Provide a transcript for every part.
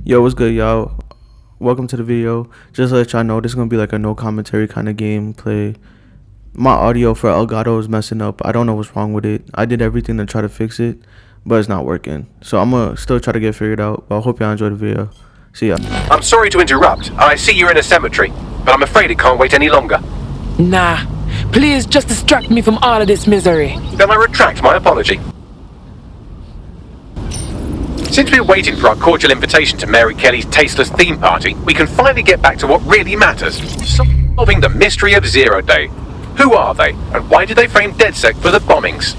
Yo, what's good, y'all? Welcome to the video. Just to let y'all know, this is gonna be like a no commentary kind of gameplay. My audio for Elgato is messing up. I don't know what's wrong with it. I did everything to try to fix it, but it's not working. So I'm gonna still try to get it figured out. But I hope y'all enjoy the video. See ya. I'm sorry to interrupt. I see you're in a cemetery, but I'm afraid it can't wait any longer. Nah, please just distract me from all of this misery. Then I retract my apology. Since we're waiting for our cordial invitation to Mary Kelly's tasteless theme party, we can finally get back to what really matters. Solving the mystery of Zero Day. Who are they, and why did they frame DedSec for the bombings?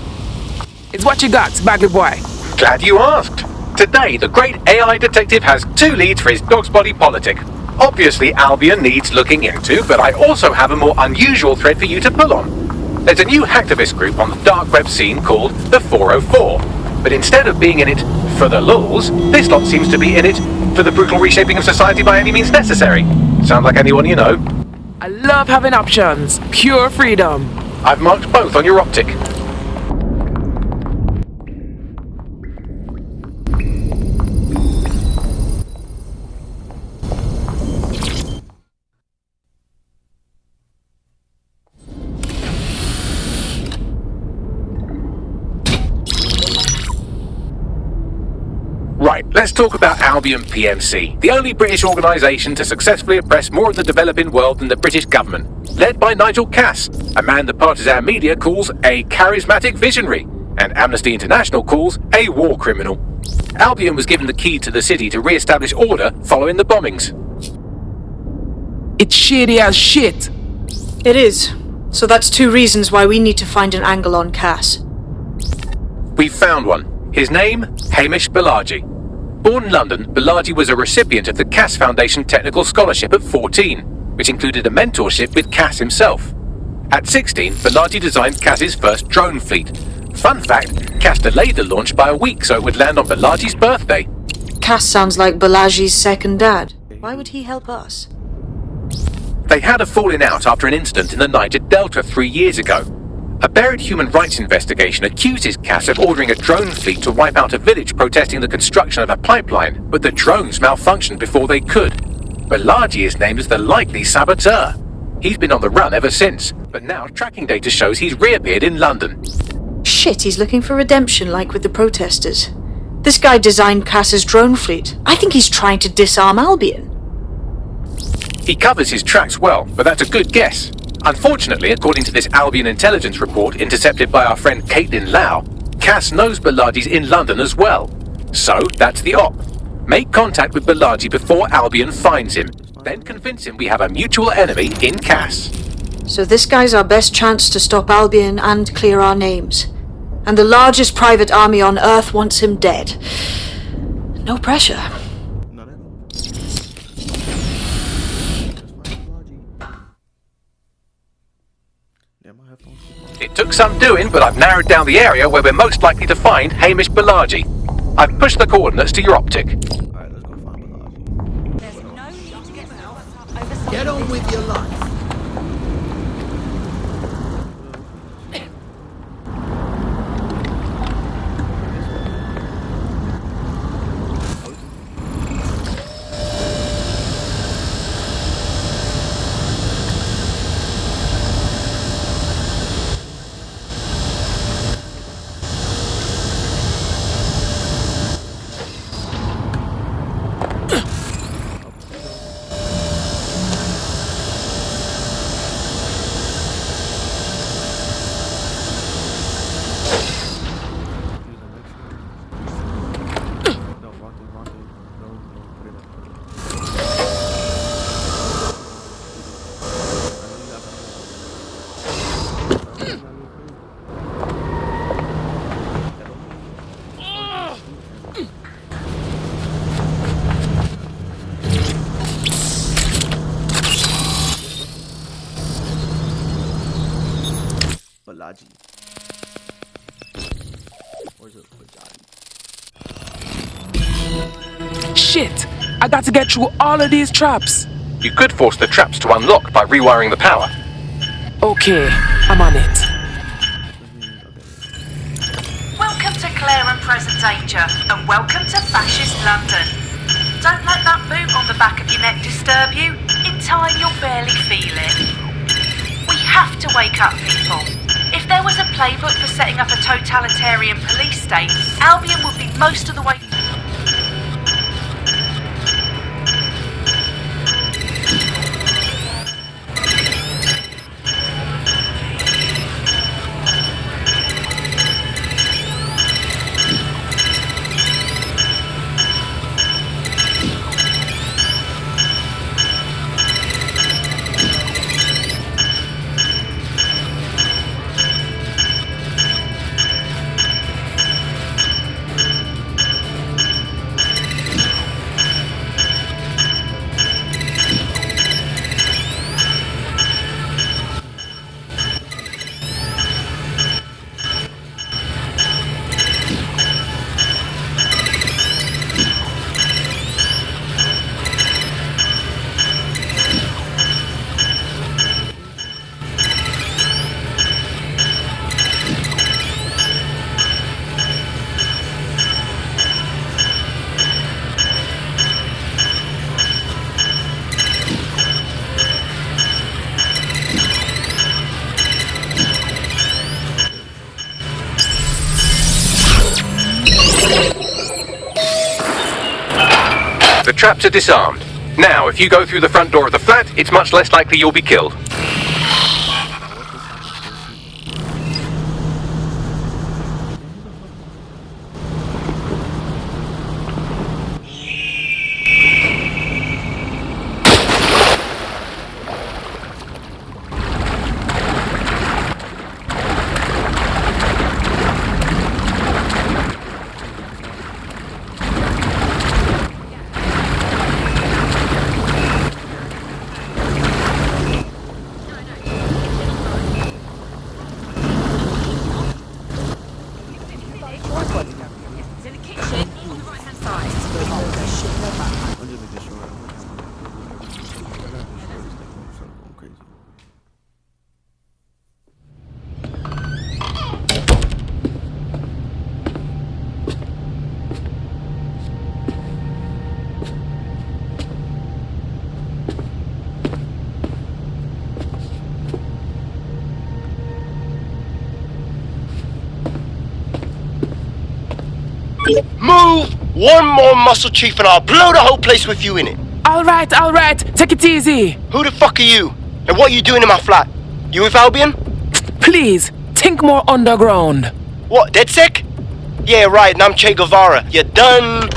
It's what you got, baggy boy. Glad you asked. Today, the great AI detective has two leads for his dog's body politic. Obviously, Albion needs looking into, but I also have a more unusual thread for you to pull on. There's a new hacktivist group on the dark web scene called the 404. But instead of being in it for the lulz, this lot seems to be in it for the brutal reshaping of society by any means necessary. Sound like anyone you know? I love having options. Pure freedom. I've marked both on your optic. Right, let's talk about Albion PMC, the only British organisation to successfully oppress more of the developing world than the British government, led by Nigel Cass, a man the partisan media calls a charismatic visionary, and Amnesty International calls a war criminal. Albion was given the key to the city to re-establish order following the bombings. It's shady as shit. It is. So that's two reasons why we need to find an angle on Cass. We've found one. His name, Hamish Balaji. Born in London, Balaji was a recipient of the Cass Foundation Technical Scholarship at 14, which included a mentorship with Cass himself. At 16, Balaji designed Cass's first drone fleet. Fun fact, Cass delayed the launch by a week so it would land on Balaji's birthday. Cass sounds like Balaji's second dad. Why would he help us? They had a falling out after an incident in the Niger Delta 3 years ago. A buried human rights investigation accuses Cass of ordering a drone fleet to wipe out a village protesting the construction of a pipeline, but the drones malfunctioned before they could. Balaji is named as the likely saboteur. He's been on the run ever since, but now tracking data shows he's reappeared in London. Shit, he's looking for redemption like with the protesters. This guy designed Cass's drone fleet. I think he's trying to disarm Albion. He covers his tracks well, but that's a good guess. Unfortunately, according to this Albion intelligence report intercepted by our friend Caitlin Lau, Cass knows Balaji's in London as well. So, that's the op. Make contact with Balaji before Albion finds him. Then convince him we have a mutual enemy in Cass. So this guy's our best chance to stop Albion and clear our names. And the largest private army on Earth wants him dead. No pressure. It took some doing, but I've narrowed down the area where we're most likely to find Hamish Balaji. I've pushed the coordinates to your optic. Alright, let's go find Balaji. There's no need to get over. Get on with your life. Balaji. Or is it Balaji? Shit! I got to get through all of these traps. You could force the traps to unlock by rewiring the power. Okay, I'm on it. Welcome to Claire and Present Danger, and welcome to Fascist London. Don't let back of your neck disturb you? In time, you'll barely feel it. We have to wake up people. If there was a playbook for setting up a totalitarian police state, Albion would be most of the way. The traps are disarmed. Now, if you go through the front door of the flat, it's much less likely you'll be killed. Move! One more muscle, Chief, and I'll blow the whole place with you in it. All right. Take it easy. Who the fuck are you? And what are you doing in my flat? You with Albion? Please, think more underground. What, DedSec? Yeah, right, and I'm Che Guevara. You done?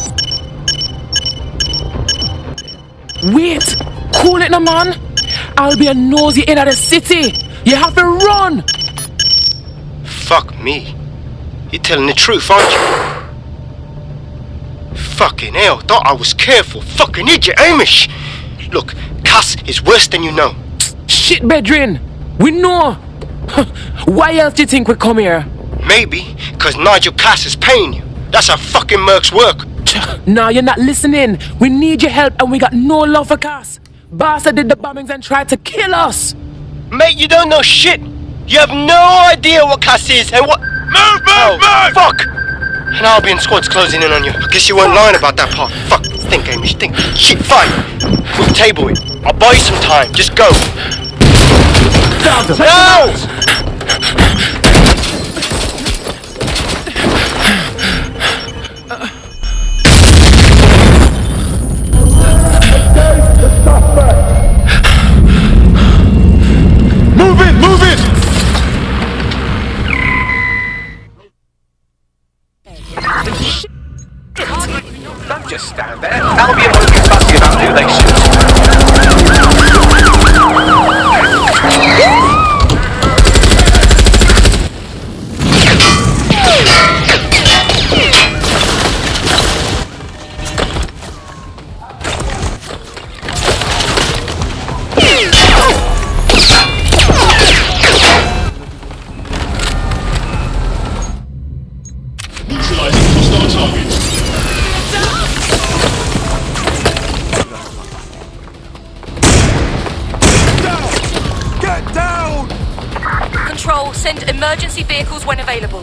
Wait, cool it now, man. Albion knows you're in the city. You have to run. Fuck me. You're telling the truth, aren't you? Fucking hell, thought I was careful. Fucking idiot, Amish. Look, Cass is worse than you know. Shit, Bedrin. We know. Why else do you think we come here? Maybe, cause Nigel Cass is paying you. That's how fucking mercs work. Now you're not listening. We need your help and we got no love for Cass. Bastard did the bombings and tried to kill us. Mate, you don't know shit. You have no idea what Cass is and what... Move! Fuck! An Albion squad's closing in on you. I guess you weren't lying about that part. Fuck, think, Amish, think. Shit, fine. We'll table it. I'll buy you some time. Just go. No! Move it! Don't just stand there. Albion won't get fussy about who they shoot. Control, send emergency vehicles when available.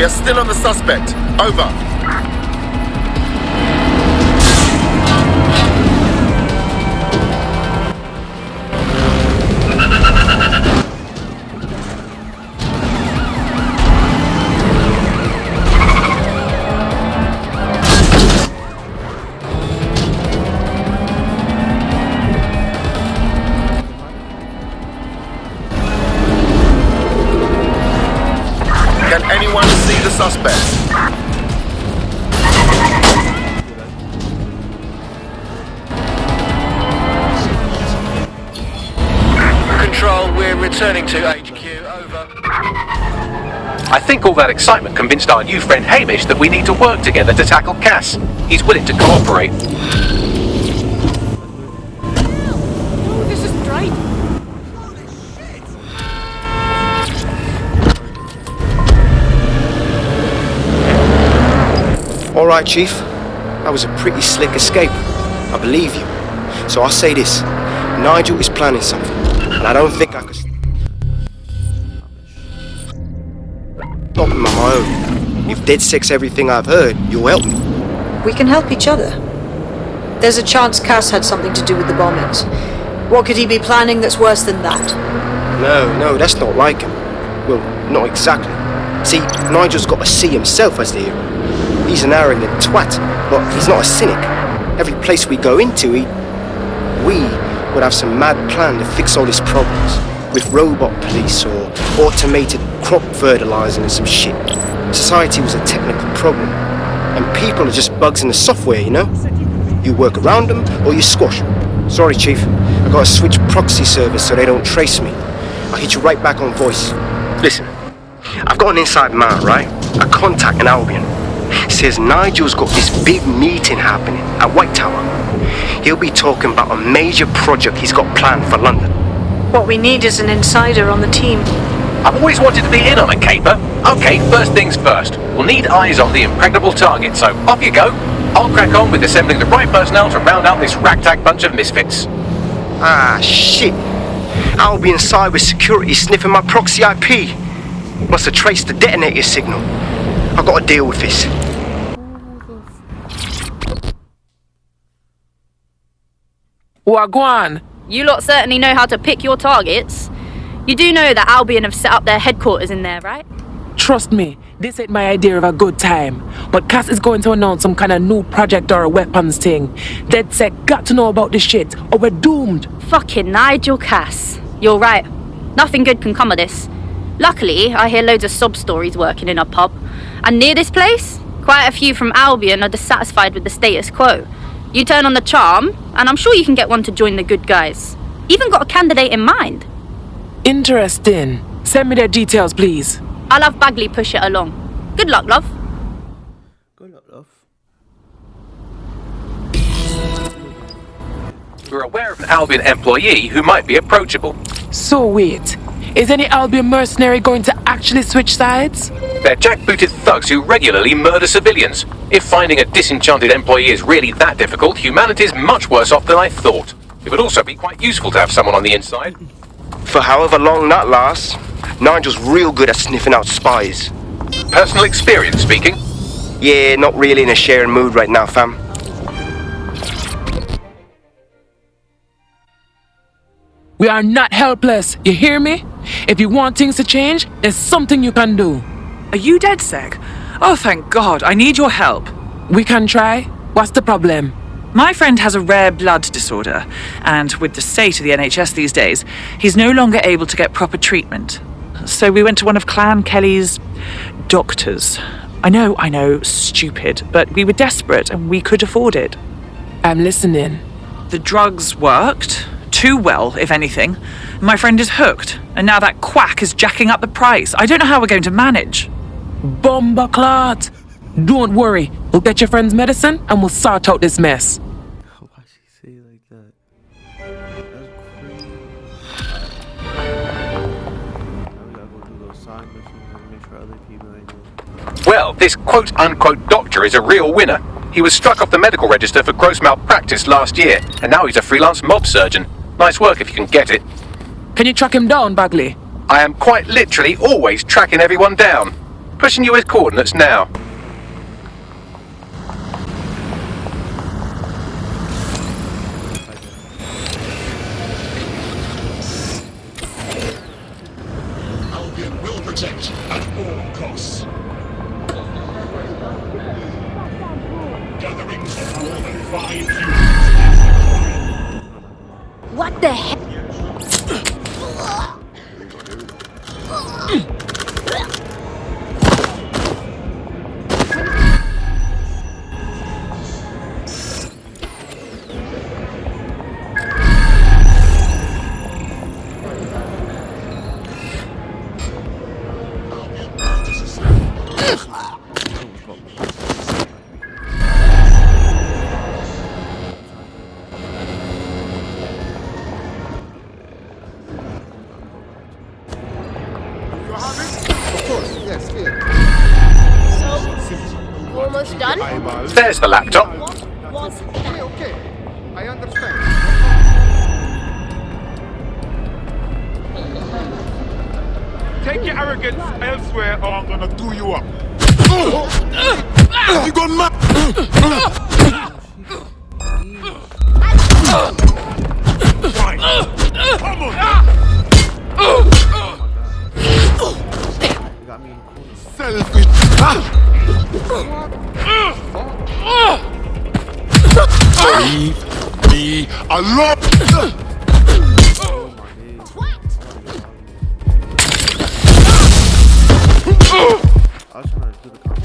We are still on the suspect. Over. Can anyone see the suspect? Control, we're returning to HQ. Over. I think all that excitement convinced our new friend Hamish that we need to work together to tackle Cass. He's willing to cooperate. Oh, this is right. Alright, Chief. That was a pretty slick escape. I believe you. So I'll say this. Nigel is planning something. And I don't think I could stop him on my own. If DedSec's everything I've heard, you'll help me. We can help each other. There's a chance Cass had something to do with the bombings. What could he be planning that's worse than that? No, that's not like him. Well, not exactly. See, Nigel's got to see himself as the hero. He's an arrogant twat, but he's not a cynic. Every place we go into, we would have some mad plan to fix all his problems. With robot police or automated crop fertilizing and some shit. Society was a technical problem. And people are just bugs in the software, you know? You work around them or you squash them. Sorry, Chief. I gotta switch proxy servers so they don't trace me. I'll hit you right back on voice. Listen, I've got an inside man, right? A contact in Albion. Says Nigel's got this big meeting happening at White Tower. He'll be talking about a major project he's got planned for London. What we need is an insider on the team. I've always wanted to be in on a caper. Okay, first things first. We'll need eyes on the impregnable target, so off you go. I'll crack on with assembling the right personnel to round out this ragtag bunch of misfits. Ah, shit. Albion cyber security sniffing my proxy IP. Must have traced the detonator signal. I've got to deal with this. Wagwan. You lot certainly know how to pick your targets. You do know that Albion have set up their headquarters in there, right? Trust me, this ain't my idea of a good time. But Cass is going to announce some kind of new project or a weapons thing. DedSec got to know about this shit, or we're doomed. Fucking Nigel Cass. You're right. Nothing good can come of this. Luckily, I hear loads of sob stories working in a pub. And near this place, quite a few from Albion are dissatisfied with the status quo. You turn on the charm, and I'm sure you can get one to join the good guys. Even got a candidate in mind. Interesting. Send me their details, please. I'll have Bagley push it along. Good luck, love. Good luck, love. We're aware of an Albion employee who might be approachable. So wait, is any Albion mercenary going to actually switch sides? They're jackbooted thugs who regularly murder civilians. If finding a disenchanted employee is really that difficult, humanity's much worse off than I thought. It would also be quite useful to have someone on the inside. For however long that lasts, Nigel's real good at sniffing out spies. Personal experience speaking. Yeah, not really in a sharing mood right now, fam. We are not helpless, you hear me? If you want things to change, there's something you can do. Are you DedSec? Oh, thank God. I need your help. We can try. What's the problem? My friend has a rare blood disorder, and with the state of the NHS these days, he's no longer able to get proper treatment. So we went to one of Clan Kelly's doctors. I know, stupid, but we were desperate and we could afford it. I'm listening. The drugs worked. Too well, if anything. My friend is hooked, and now that quack is jacking up the price. I don't know how we're going to manage. Bombaclot! Don't worry, we'll get your friend's medicine and we'll sort out this mess. Why she say it like that? That's crazy. Now we gotta go do those side missions and make sure other people ain't doing it. Well, this quote-unquote doctor is a real winner. He was struck off the medical register for gross malpractice last year, and now he's a freelance mob surgeon. Nice work if you can get it. Can you track him down, Bagley? I am quite literally always tracking everyone down. pushing you with coordinates now. Albion will protect at all costs. Gatherings of more than 5 humans. What the heck? Almost done? There's the laptop. Okay, I understand. Take your arrogance elsewhere or I'm gonna do you up. You gone mad? Fine. Come on. Selfish. Leave me alone. I was trying to do the combo.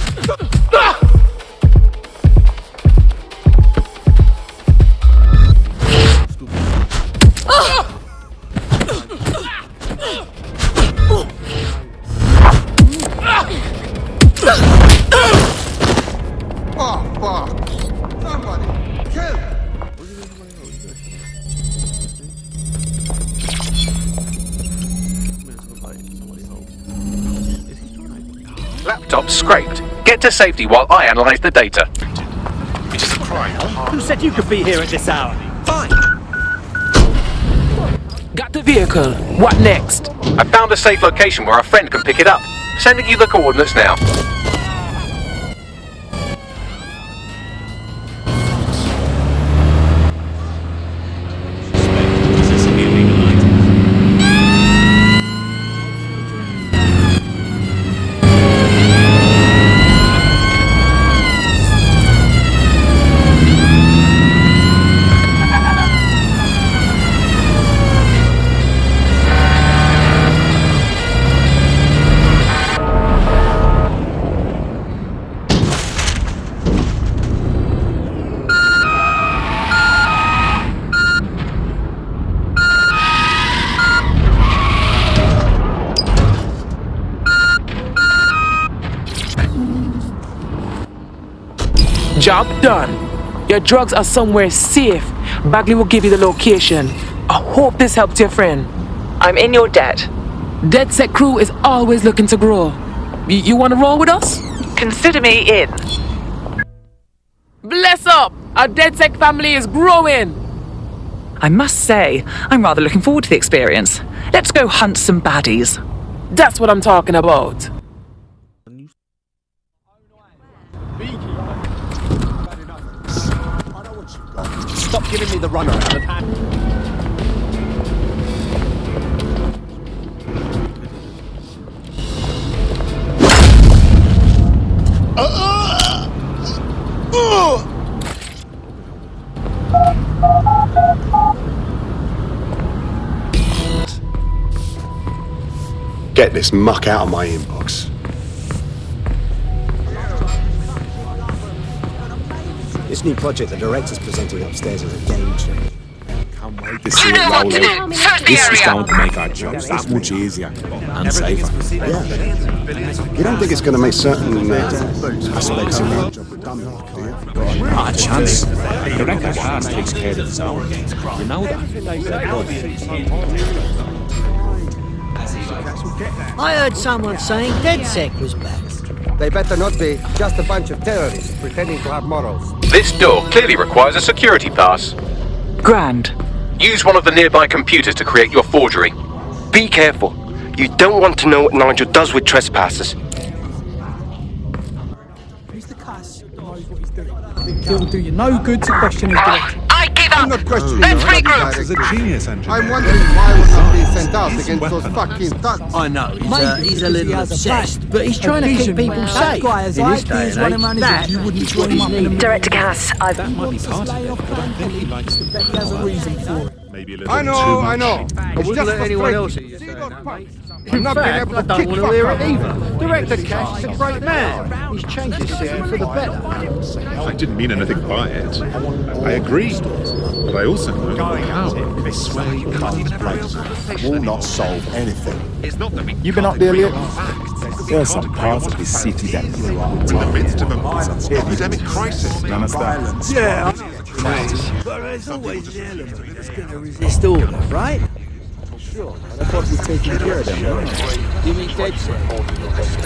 Oh, fuck. Somebody, kill. Laptop scraped. Get to safety while I analyze the data. It's a crime. Who said you could be here at this hour? Fine. Got the vehicle. What next? I found a safe location where a friend can pick it up. Sending you the coordinates now. Job done. Your drugs are somewhere safe. Bagley will give you the location. I hope this helps your friend. I'm in your debt. DedSec crew is always looking to grow. You want to roll with us? Consider me in. Bless up! Our DedSec family is growing. I must say, I'm rather looking forward to the experience. Let's go hunt some baddies. That's what I'm talking about. Stop giving me the runaround and hand. Get this muck out of my inbox. This new project the director's presenting upstairs is a game changer. Can't wait to see it roll out. This is going to make our jobs that much easier and safer. Yeah. You don't think it's going to make certain aspects of our job redundant, do you? Not a chance. The record cast takes care of its own. You know that. I heard someone saying DedSec was back. They better not be just a bunch of terrorists pretending to have morals. This door clearly requires a security pass. Grand. Use one of the nearby computers to create your forgery. Be careful. You don't want to know what Nigel does with trespassers. It'll do you no good to question his direction. I give up. I'm not questioning Let's your regroup. direction. He's a genius engineer. I'm wondering why we're not being sent out against those fucking thugs. I know, Maybe he's a little has a obsessed, plan. but he's A trying to keep vision. people That safe. guy has In this day ideas and running age, around his that head. You wouldn't join him up in a Director Cass, I've... That might be part of it, but I think he likes the He has a reason for it. maybe a little I too know, much. I know. I It's wouldn't just let anyone else frustrating. hear you See saying those that, punks? mate. I'm not being able I to don't kick want to fuck hear up. it either. Director Cash is a great man. He's changed his system for the better. I didn't mean anything by it. I agree. But I also know how this sway comes place Will not solve anything. You've been up there, Elliot? There are some parts of this city that blew up. We're in the midst of an epidemic crisis. You understand? Yeah. But there's always an element that's going to resist order, right? Sure. I thought we'd taken care of them, right? You mean dead set?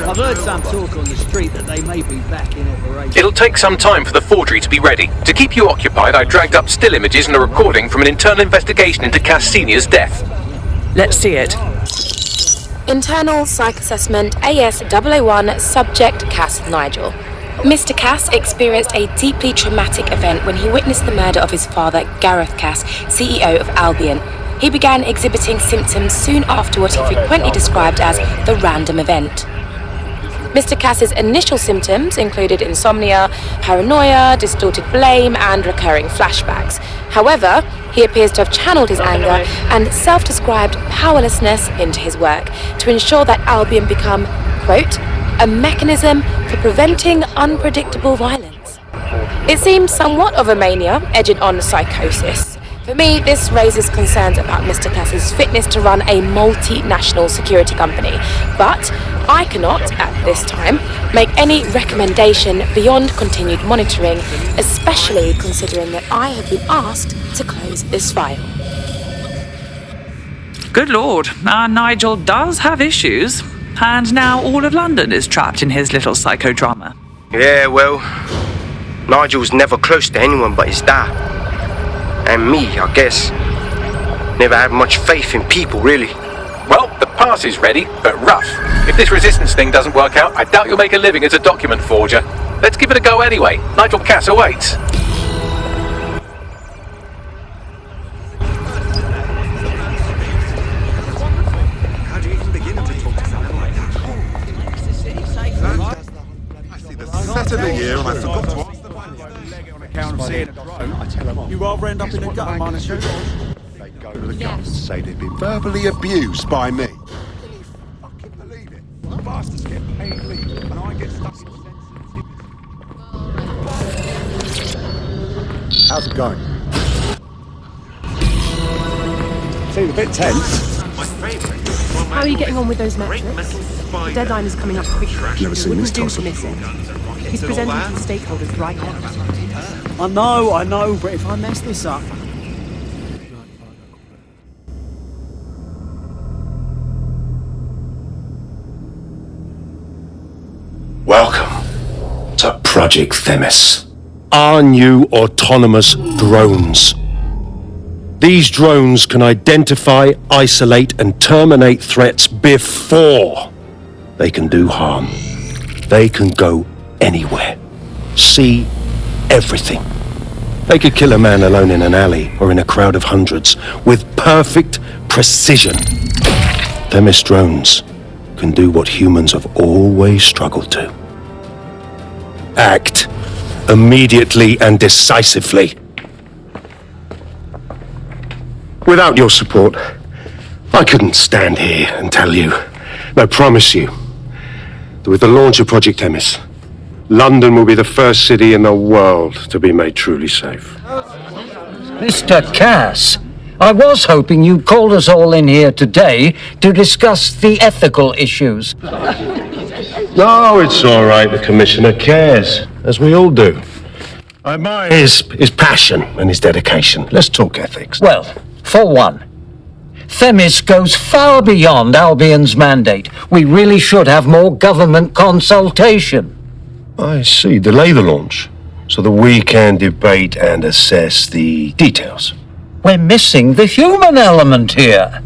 I've heard some talk on the street that they may be back in operation. It'll take some time for the forgery to be ready. To keep you occupied, I dragged up still images and a recording from an internal investigation into Cass Sr.'s death. Let's see it. Internal Psych Assessment AS001 Subject Cass Nigel. Mr. Cass experienced a deeply traumatic event when he witnessed the murder of his father, Gareth Cass, CEO of Albion. He began exhibiting symptoms soon after what he frequently described as the random event. Mr. Cass's initial symptoms included insomnia, paranoia, distorted blame, and recurring flashbacks. However, he appears to have channeled his anger and self-described powerlessness into his work to ensure that Albion become, quote, a mechanism for preventing unpredictable violence. It seems somewhat of a mania, edging on psychosis. For me, this raises concerns about Mr. Cass's fitness to run a multinational security company, but I cannot, at this time, make any recommendation beyond continued monitoring, especially considering that I have been asked to close this file. Good lord, our Nigel does have issues, and now all of London is trapped in his little psychodrama. Yeah, well, Nigel's never close to anyone but his dad. And me, I guess. Never had much faith in people, really. Well, the pass is ready, but rough. If this resistance thing doesn't work out, I doubt you'll make a living as a document forger. Let's give it a go anyway. Nigel Cass awaits. Set of the year and I forgot to ask You rather end up in a gutter monitor. They go to the cops and say they've been verbally abused by me. Can you fucking believe it? Bastards get paid leave and I get stuck in How's it going? Seems a bit tense. How are you getting on with those metrics? The deadline is coming up quickly. Never seen this toss up miss before. it. He's presenting to the stakeholders right now. I know, but if I mess this up... Welcome to Project Themis. Our new autonomous drones. These drones can identify, isolate, and terminate threats before they can do harm. They can go anywhere, see everything. They could kill a man alone in an alley or in a crowd of hundreds with perfect precision. Themis drones can do what humans have always struggled to. Act immediately and decisively. Without your support, I couldn't stand here and tell you, I promise you, that with the launch of Project Themis, London will be the first city in the world to be made truly safe. Mr. Cass, I was hoping you'd called us all in here today to discuss the ethical issues. No, it's all right. The Commissioner cares, as we all do. I admire his passion and his dedication. Let's talk ethics. Well, for one, Themis goes far beyond Albion's mandate. We really should have more government consultation. I see. Delay the launch so that we can debate and assess the details. We're missing the human element here.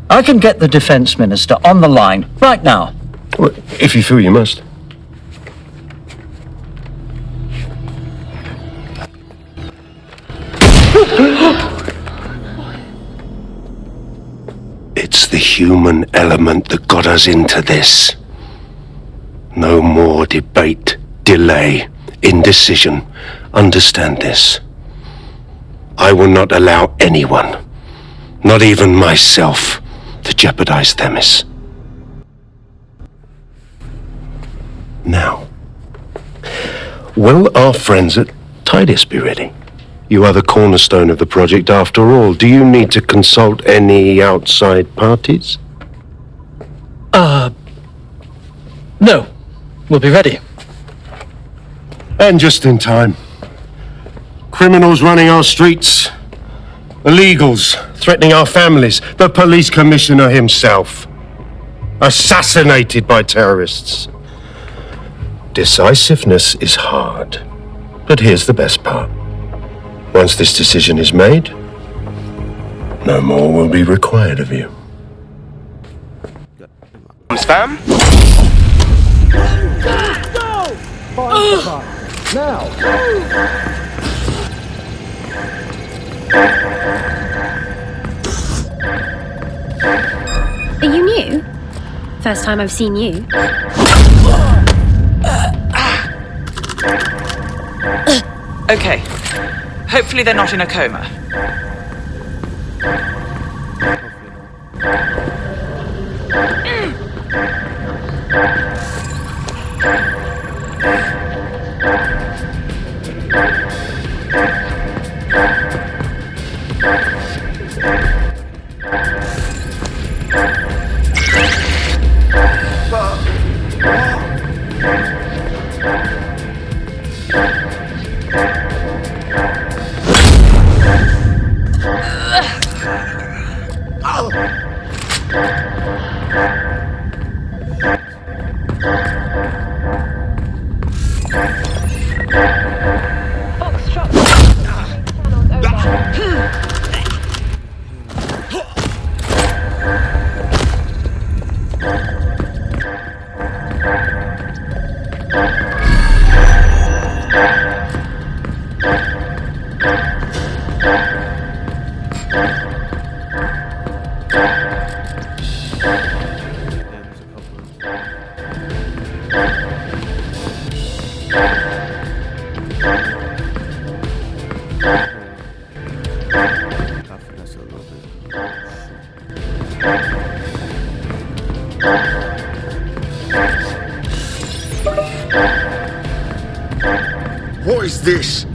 I can get the Defense Minister on the line right now. Well, if you feel you must. human element that got us into this. No more debate, delay, indecision. Understand this. I will not allow anyone, not even myself, to jeopardize Themis. Now, will our friends at Titus be ready? You are the cornerstone of the project after all. Do you need to consult any outside parties? No. We'll be ready. And just in time. Criminals running our streets. Illegals threatening our families. The police commissioner himself. Assassinated by terrorists. Decisiveness is hard. But here's the best part. Once this decision is made, no more will be required of you. Spam? Now! Are you new? First time I've seen you. Okay. Hopefully they're not in a coma. What is this?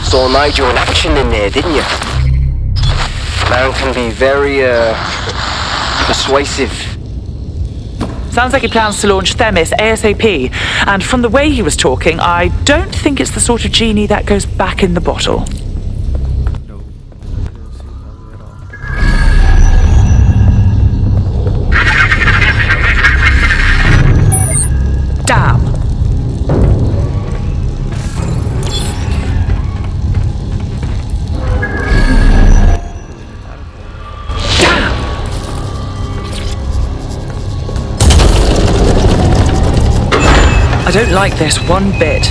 Saw Nigel in action in there, didn't you? Man can be very, persuasive. Sounds like he plans to launch Themis ASAP. And from the way he was talking, I don't think it's the sort of genie that goes back in the bottle. Damn. I don't like this one bit.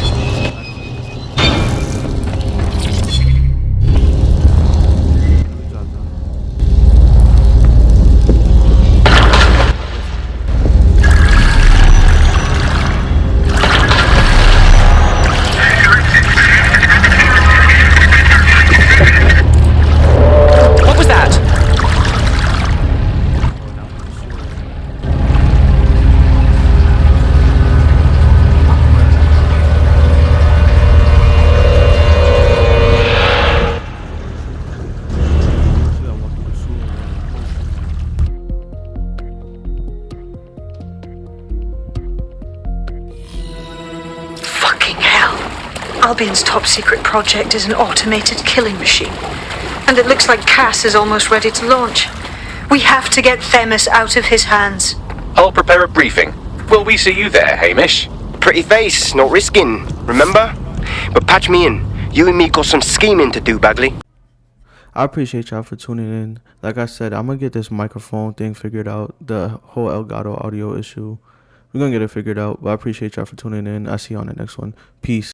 What was that? Fucking hell. Albion's top secret project is an automated killing machine. And it looks like Cass is almost ready to launch. We have to get Themis out of his hands. I'll prepare a briefing. Will we see you there, Hamish? Pretty face, no risking, remember? But patch me in. You and me got some scheming to do, Bagley. I appreciate y'all for tuning in. Like I said, I'm gonna get this microphone thing figured out. The whole Elgato audio issue. We're gonna get it figured out. But I appreciate y'all for tuning in. I'll see you on the next one. Peace.